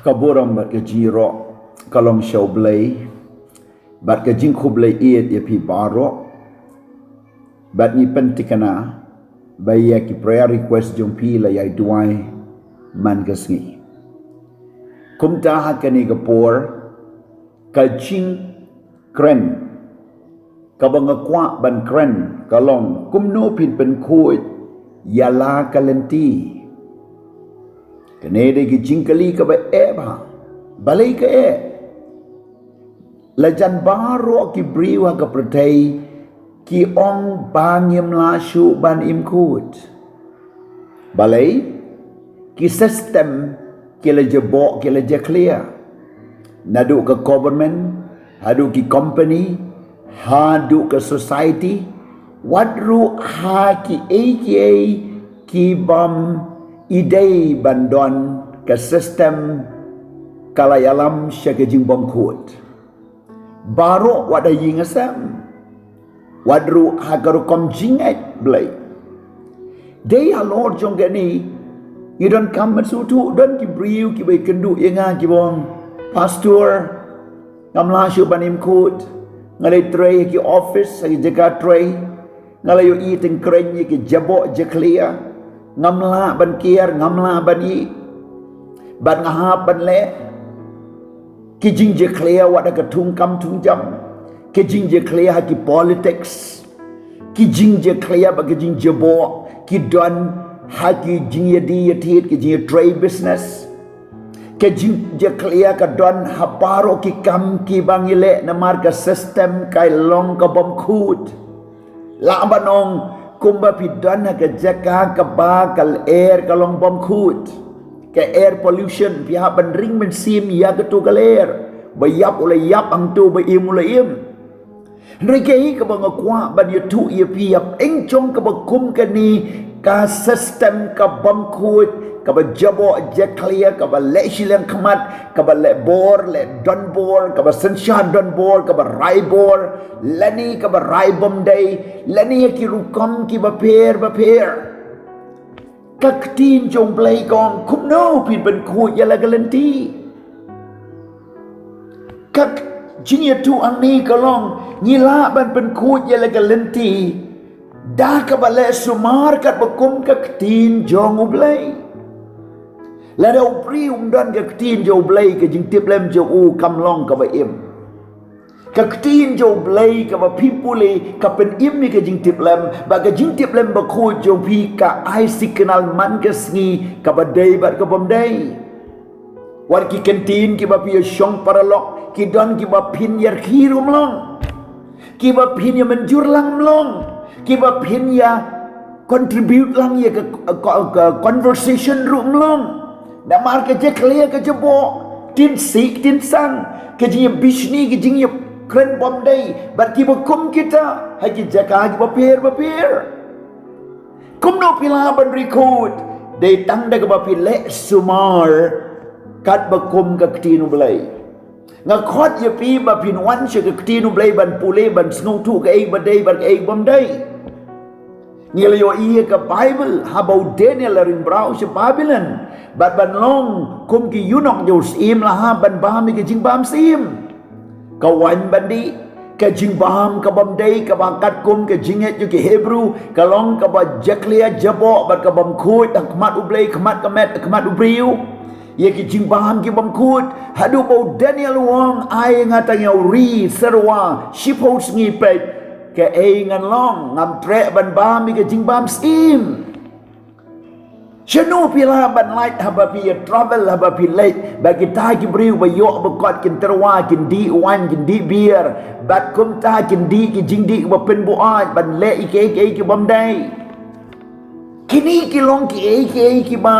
kaburam bat ke jiro kalong show blay bat ke jing kublay iet ya pi baro bat ni pentikana baya ki prayer request jong pi la yai duai man kasngi kumta hakani kapor ka jing kren kabang kwa ban kren kalong kumno pin pen kuit yala kalenti kenede ki jingkali ka ba eba balai ka lajan baro ki briwa ka pratai ki ong bangim la shu ban im kut balai ki system ki la jebo ki la clear nadu ka government hadu ki company hadu ka society wadru ha ki aka ki bam idei bandon ke sistem kalayalam syakajing bangkut baru wada yingasam wadru hagaru kom jingat blay they are lord jonggani you don't come masutu don't ki briu ki bay kendu yenga ki bong pastor ngamla syu banim kut ngalai tray ki office ay jaga tray ngalai yo eating kren ki jabo je clear ngamla ban kier ngamla ban i ban ngahap ban le ki jing je clear wada ka tung kam tung jam ki jing je clear ki politics ki jing je clear ba ki jing je bo ki don ha ki jing ye di ye tit ki jing trade business ki jing je clear ka don ha baro ki kam ki bangile na marka system kai long ka bom khut la banong kumba pidana ke jaka ke ba kal air kalong bom khut ke air pollution pihak bandring mensim ya ketu kal air bayap oleh yap ang tu bayim oleh im rekei ke bang kwa ban yutu ye piap eng chong ke bakum ke ni ka system ka bom khut ka ba jabo je clear ka ba le shilang khamat ka ba le bor le don bor ka ba senshan don bor ka ba rai bor lani ka ba rai bom day lani ki rukom ki ba per kak tin jong play kong kum no pin ben khu ya la galanti kak jinya tu ang ni kalong nyila ban ben khu ya la galanti da ka ba le sumar kat bakum kak tin jong ublay la dau pri dan ke tin jo blai ke jing tip lem jo u kam long ka ba im ka tin jo blai ka ba pipule ka pen im ni ke jing tip lem ba ke jing tip lem ba khu jo pi ka ai signal man ke sngi ka ba dei ba ka bom dei war ki kantin ki ba pi shong paralok ki don ki ba pin yar khirum long ki ba pin ya menjur lang long ki ba pin ya contribute lang ya ke conversation room long dah mar ke je clear ke jebo tin sik tin sang ke je bisni ke je kren bom dai bat ki bakum kita haji jaka ki bapir kum no pila ban record dei tang da ke bapile sumar kat bakum ke tinu blai ngakot ye pi bapin wan che ke tinu blai ban pule ban snu tu ke ei badai ban ei bom dai ngelayo iya ke Bible habau Daniel ring brau se Babylon bat ban long kum ki yunok jo sim la ha ban bam ki jing bam sim ka wan bandi ka jing bam ka bam dei ka bakat kum ka jinget jo ki Hebrew ka long ka ba jaklia jabo bat ka bam khut khmat ublei khmat kamet khmat ubriu ye ki jing bam ki bam khut hadu bau Daniel wong ai ngata ngau ri serwa shipho ngi pe ke ei ngan long ngam tre ban bam ke jing bam sim chenu pila ban light haba pi travel haba pi late bagi ta ki briu ba yo ba kot kin terwa kin di wan kin di beer bat kum ta kin di ki jing di ba pen bu ai ban le ke ki bam dai kini ki long ki ki ba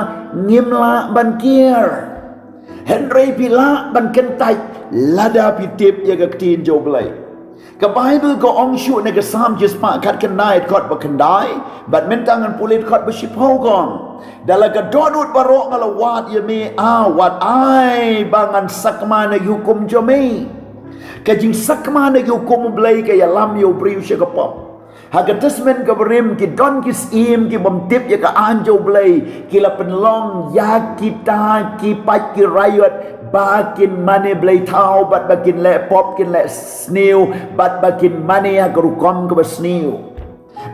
ngim la ban kier henry pila ban kentai lada pi tip ya ka tin jo blai ke Bible ko ong shu ne ke sam jis pa kat kenai kot ba kendai bat mentangan pulit kot ba shipau gong dala ka donut baro ngala wat ye me wat ai bangan sakma ne hukum jo me ke jing sakma ne hukum blai ke ya lam yo briu she ka pop Haga testament ka berim ki don ki im ki bom tip ya ka anjo blay ki la penlong ya kita ki pat ki rayot bakin mane blay tau bat bakin le pop kin le snew bat bakin mane ha rukom ka snew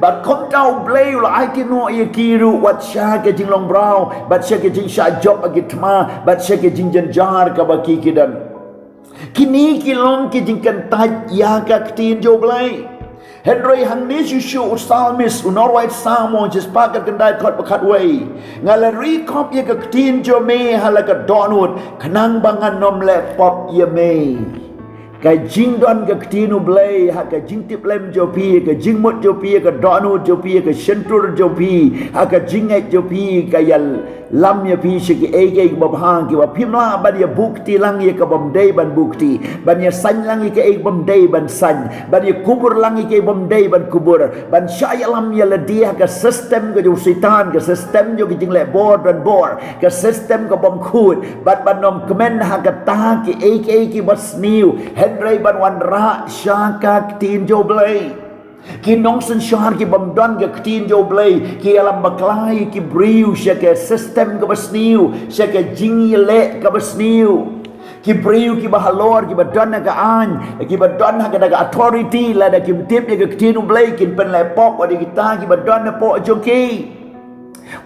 bat kom tau blay la ai ki no ya kiru wat sha ke jing long brau bat sha ke jing sha job agi tma bat sha ke jing jan jar ka baki kidan kini ki long ki jing kan taj ya ka tin jo blay Henry hang ni Yeshu psalmist unorwait samo just pakat kendai kot pakat way ngalari kop ye ka tin jo me halaka donut kanang bangan nom le pop ye me ka jing don ka tinu blay ha ka jing tip lem jo pi ka jing mot jo pi ka donut jo pi ka shentur jo pi ha ka jing et jo pi ka yal lam ye pi shi ki ege ba hang ki wa pimla ban ye bukti lang ye ka bom dei ban bukti ban ye san lang ye ka e bom dei ban san ban ye kubur lang ye ka bom dei ban kubur ban shay lam ye la dia ka system ka jo sitan ka system jo ki jing le bor ban bor ka system ka bom khut ban nom kemen ha ka ta ki ege ki bas niu Henry ban wan ra shaka tin jo blay ki nong sen shar ki bam don ke tin jo blay ki alam baklai ki briu shaka system ka basniu shaka jingi le ka basniu ki briu ki bahalor ki badon ka an ki badon ka daga authority la da kim tip ke tin blay kin pen le pop odi kita ki badon po joki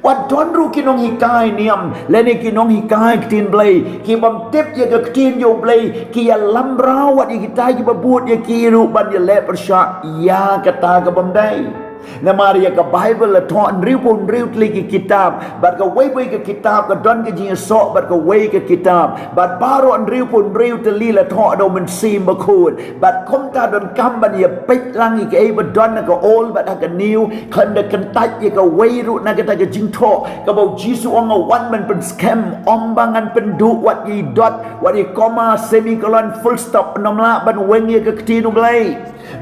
Wat don ru kinong hikai niam lene kinong hikai tin blay ki bam tip ye ka tin yo blay ki ya lambrau wat ye kita ki babut ye kiru ban ye le persha ya kata ka bam dai namari ka bible la thon riu pun riu tli ki kitab bat ka wei ka kitab ka don ka jing so bat ka wei ka kitab bat baro an riu pun riu tli la tho do men sim ba khut bat kom ta don kam ban ye pek lang ki e ba don ka ol bat ka new kan da kan tat ye ka wei ru na ka ta ka jing tho ka bau jisu ong a wan man pen scam ombangan pen du wat ye dot wat ye comma semicolon full stop nom la ban weng ye ka tinu blai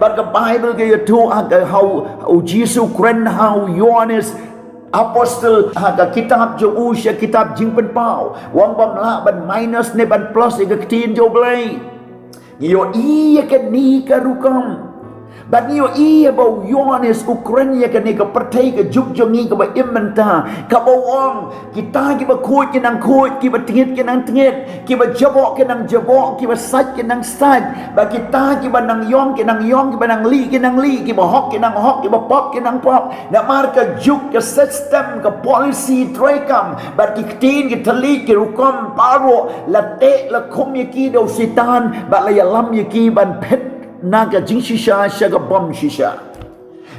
bat ka bible ke ye tu how Jesus kren how Yohanes apostle haga kitab jo usya kitab jing pen pau wang bam la ban minus ne ban plus e ka tin jo blai yo i ka ni ka rukam ban yo i ba Yohanes Ukraine ka ni ka pertai ka juk jo ngi ka ba imenta ka ba wang kita ki ba khut ki nang khut ki ba tingit ki nang tingit ki ba jabok ki nang jabok ki ba sat ki nang sat ba kita ki ba nang yong ki ba nang li ki ba hok ki ba pop ki nang pop na mar ka juk ka system ka policy trekam ba ki tin ki tali ki rukom paro la te la khum ye ki do sitan ba la ya lam ye ki ban pet naga jing shisha shaga bom shisha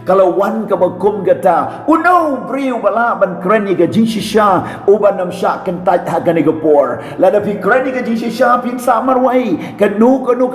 kalau wan ka bakum gata uno briu bala ban kreni ga jing shisha uban nam sha kan tat ha ga por la da pi kreni ga jing shisha pin sa marwai kan nu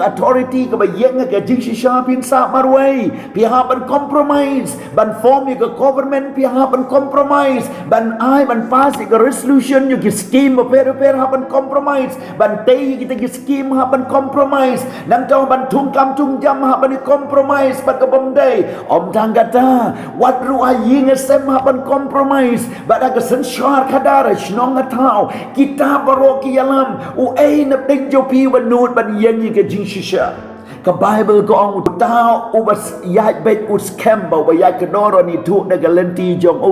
authority ka ba yeng ga jing shisha pin sa marwai pi ha ban compromise ban form ga government pi ha ban compromise ban pass ga resolution you ki scheme per ha ban compromise ban tei kita ki scheme ha ban compromise nang taw ban tung kam tung jam ha ban compromise pat ka bom dai om tang kata wat ruah ying sem hapan compromise bada ke sensyar kadar shnong atau kita baroki yalam u na pengjo pi banut ban yang ke jing shisha ka bible ko ang utao ubas yat bet us scam ba yat kedoro ni tu na galenti jong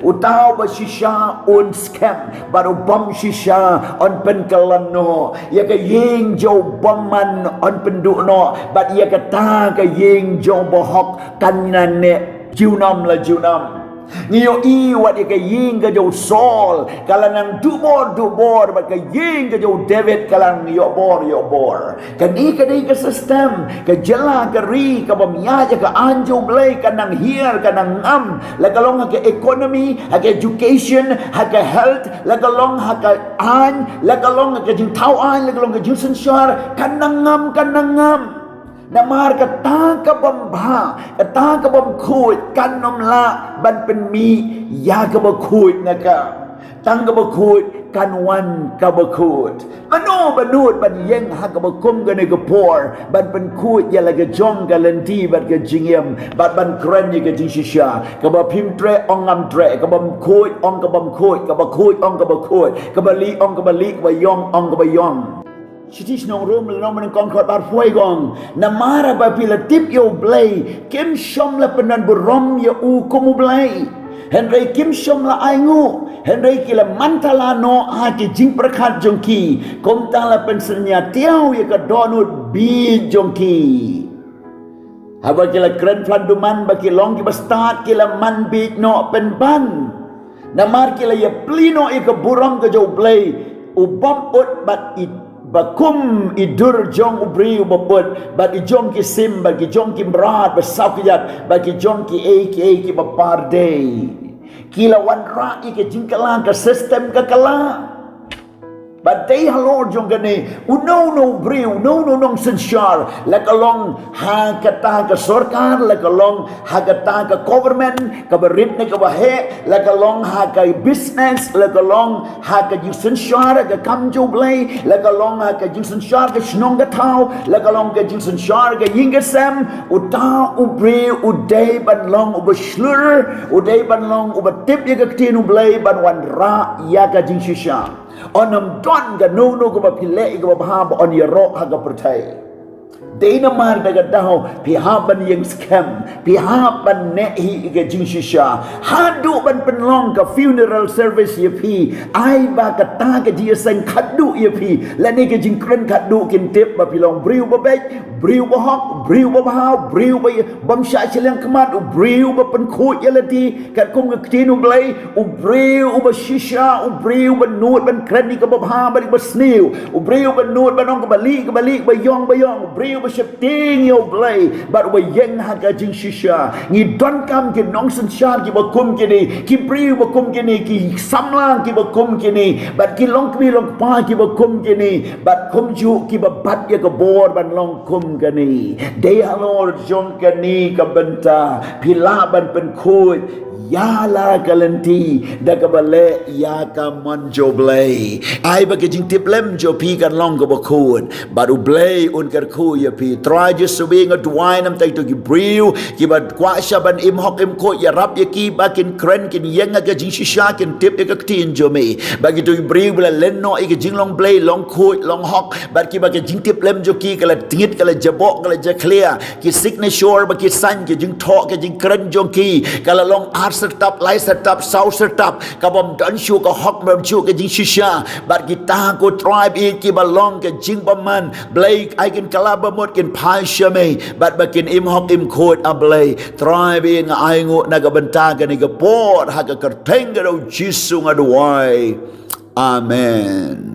utao ba shisha un scam baru bom shisha on pen kalano ya ka ying jo boman on pendu no bat ya ka ta ka ying jo bohok kanan ne jiunam la jiunam Ngiyo iwat ka ying ka jo Saul kalanang dubor ba ka ying ka jo David kalang yo bor kan ka dei ka system ka jala ka ri ka bamya ka anjo blay ka nang here ka nang am lagalong ka economy ka education ka health lagalong ka an lagalong ka jing tawan lagalong ka jing sensyar kanangam namar kata ka bamba kata ka bam khut kan nom la ban pen mi ya ka ba khut na ka tang ka ba khut kan wan ka ba khut mano banut ban yeng ha ka ba kum ka ne ka por ban pen khut ya la ka jong ka lenti ban ka jingem ban kren ni ka jing shisha ka ba phim tre ong ngam tre ka bam khut ong ka bam khut ka ba khut ong ka ba khut ka ba li ong ka ba li ka ba yong ong ka ba yong Sitis nong room le nong men kong khot bar phoi gong namara ba pila tip yo blay kim shom la penan burom ya u komu blay Henry kim shom la aingu Henry kila mantala no ha ki jing prakhat jongki kom tang la pen senya tiao ya ka donut bi jongki Haba kila kren flanduman baki long ki start kila man bi no pen ban namar kila ya plino i ka buram ka jo blay ubam ut bat it bakum idur jong ubri ubaput bagi jong ki sim bagi jong ki berat besakiyat bagi jong ki ki baparde kila wan ra ki jingkala ka sistem ka kala Badai halor jong gani no briu no nong sensyar lakalong ha kata ka sarkar lakalong ha kata ka government ka berit ne ka bahe lakalong ha ka business lakalong ha ka jing sensyar ka kamjo blai lakalong ha ka jing sensyar ka snong ka tau lakalong ka jing sensyar ka yingasam uta ubri udai ban long ubashlur udai ban long ubatip ya ka tinu blai ban wan ra ya ka jing shisha Onam don ga no ga ba pile ga ba ha ba on ya ro ha ga pertai Dina mar daga daho pihaban yang scam pihaban nehi ga jing shisha hadu ban penlong ka funeral service ye pi ai ba ka ta ga ji sang khadu ye pi la ne ga jing kren khadu kin tip ba pilong briu ba bek briu ba hok briu ba ha briu ba bam sha chileng kemat briu ba pen khut ye lati kat kum ga tinu blai briu ba shisha briu ba nut ban kren ni ka ba ha ba sniu briu ba nut ba nong ka bali ba yong briu ba shifting your blay but we yang haga jing shisha ni don kam ki nong san sha ki bakum kini ki briu bakum kini ki samlang ki bakum kini but ki long pa ki bakum kini but kum ju ki babat ya ka bor ban long kum kini they halor jong kini ka benta pila ban pen khut ya la kalenti da ka bale ya ka manjo blay ai ba ke jing tip lem jo pi kan long ka bakun baru blay un kar khu ya pi try just so being a dwine am tai to ki briu ki ba kwa sha ban im hok im ko ya rap ya ki ba kin kren kin yang ka jing shisha kin tip ya ka tin jo me ba ki to briu bla len no i ka jing long blay long khu long hok ba ki ba ke jing tip lem jo ki kala tingit kala jabok kala ja clear ki signature ba ki san ki jing thok ki jing kren jo ki kala long setup, light setup, sound setup. Kabam dan shu ka hok mem shu ka jing shisha. But kita ko tribe ki balong ka jing baman. Blake I can kalaba mot kin pai shame. But bakin im hok im khot ablay. Tribe nga aingo nagabanta ka ni ka pot ha ka kerteng ka daw jisu nga duway. Amen.